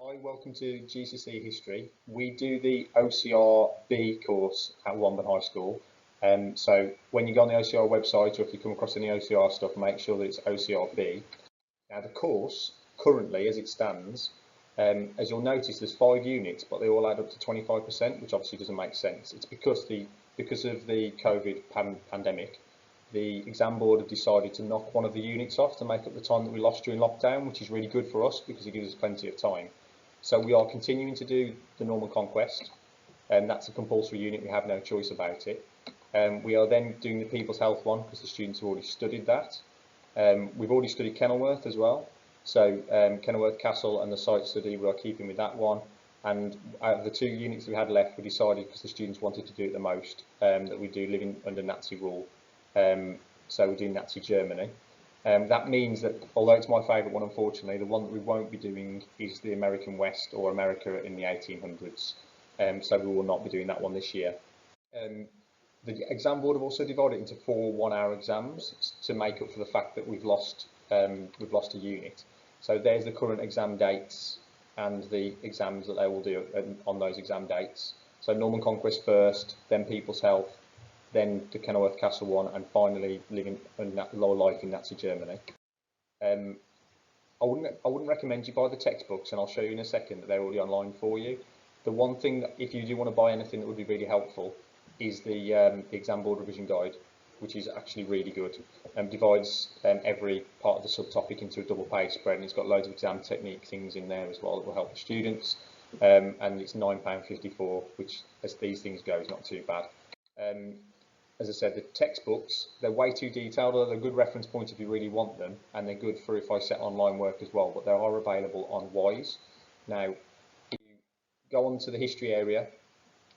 Hi, welcome to GCSE History. We do the OCR B course at Wombourne High School. So when you go on the OCR website, or if you come across any OCR stuff, make sure that it's OCR B. Now the course, currently as it stands, as you'll notice, there's 5 units, but they all add up to 25%, which obviously doesn't make sense. It's because of the COVID pandemic. The exam board have decided to knock one of the units off to make up the time that we lost during lockdown, which is really good for us because it gives us plenty of time. So we are continuing to do the normal conquest, and that's a compulsory unit, we have no choice about it. We are then doing the People's Health one because the students have already studied that. We've already studied Kenilworth as well, so Kenilworth Castle and the site study, we are keeping with that one. And out of the 2 units we had left, we decided, because the students wanted to do it the most, that we do living under Nazi rule. So we're doing Nazi Germany. That means that, although it's my favourite one, unfortunately, the one that we won't be doing is the American West, or America in the 1800s. So we will not be doing that one this year. The exam board have also divided it into 4 one-hour exams to make up for the fact that we've lost a unit. So there's the current exam dates and the exams that they will do on those exam dates. So Norman Conquest first, then People's Health, then the Kenilworth Castle one, and finally living lower life in Nazi Germany. I wouldn't recommend you buy the textbooks, and I'll show you in a second that they're already online for you. The one thing that, if you do want to buy anything that would be really helpful, is the exam board revision guide, which is actually really good and divides every part of the subtopic into a double page spread, and it's got loads of exam technique things in there as well that will help the students. And it's £9.54, which, as these things go, is not too bad. As I said, the textbooks, they're way too detailed, although they're a good reference point if you really want them, and they're good for if I set online work as well, but they are available on Wise. Now, if you go on to the history area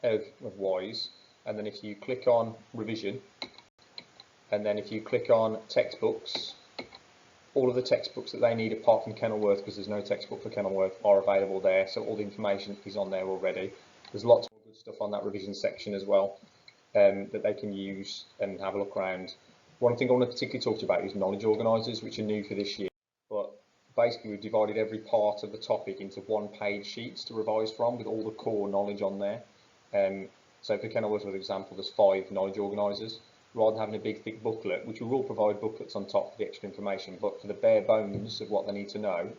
of Wise, and then if you click on revision, and then if you click on textbooks, all of the textbooks that they need apart from Kenilworth, because there's no textbook for Kenilworth, are available there, so all the information is on there already. There's lots more good stuff on that revision section as well. That they can use and have a look around. One thing I want to particularly talk to you about is knowledge organisers, which are new for this year. But basically, we've divided every part of the topic into 1-page sheets to revise from, with all the core knowledge on there. So for Kenilworth, for example, there's 5 knowledge organisers. Rather than having a big thick booklet, which we will provide booklets on top for the extra information, but for the bare bones of what they need to know,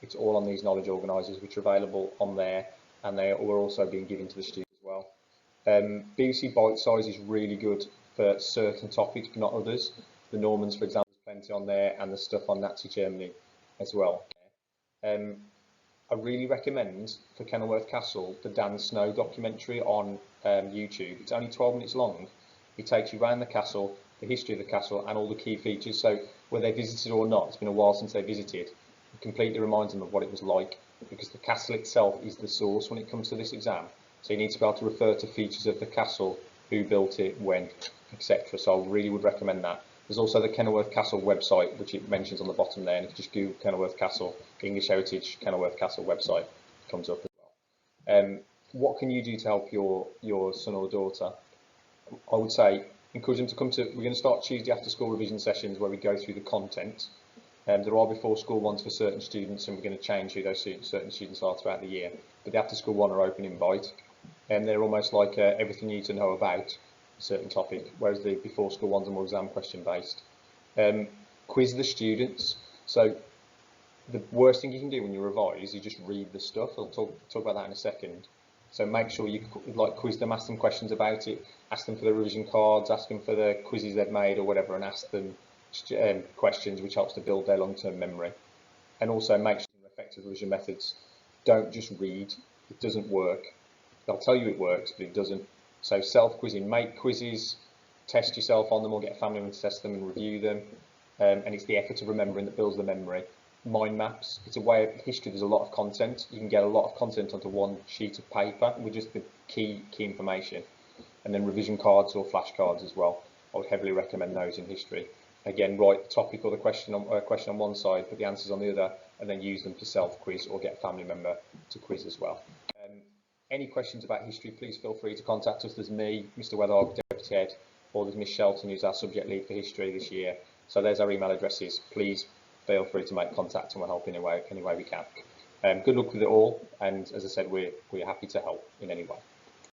it's all on these knowledge organisers, which are available on there, and they are also being given to the students as well. BBC Bite Size is really good for certain topics, but not others. The Normans, for example, there's plenty on there, and the stuff on Nazi Germany as well. I really recommend, for Kenilworth Castle, the Dan Snow documentary on YouTube. It's only 12 minutes long. It takes you around the castle, the history of the castle, and all the key features. So whether they visited or not, it's been a while since they visited. It completely reminds them of what it was like, because the castle itself is the source when it comes to this exam. So you need to be able to refer to features of the castle, who built it, when, etc. So I really would recommend that. There's also the Kenilworth Castle website, which it mentions on the bottom there, and if you just Google Kenilworth Castle, English Heritage Kenilworth Castle website, it comes up as well. What can you do to help your son or daughter? I would say encourage them to come to, we're going to start Tuesday after school revision sessions where we go through the content. There are before school ones for certain students, and we're going to change who those certain students are throughout the year. But the after school one are open invite, and they're almost like everything you need to know about a certain topic, whereas the before school ones are more exam question based. Quiz the students. So the worst thing you can do when you revise is just read the stuff. I'll talk about that in a second. So make sure you quiz them, ask them questions about it, ask them for the revision cards, ask them for the quizzes they've made or whatever, and ask them questions, which helps to build their long-term memory. And also make sure effective revision methods. Don't just read, it doesn't work. They'll tell you it works, but it doesn't. So self-quizzing, make quizzes, test yourself on them, or get a family member to test them and review them. And it's the effort of remembering that builds the memory. Mind maps, it's a way of history, there's a lot of content. You can get a lot of content onto one sheet of paper with just the key information. And then revision cards or flashcards as well. I would heavily recommend those in history. Again, write the topic or the question on one side, put the answers on the other, and then use them to self-quiz or get a family member to quiz as well. Any questions about history, please feel free to contact us. There's me, Mr. Weatherhog, Deputy Head, or there's Miss Shelton, who's our subject lead for history this year. So there's our email addresses. Please feel free to make contact, and we'll help in any way we can. Good luck with it all, and as I said, we're happy to help in any way.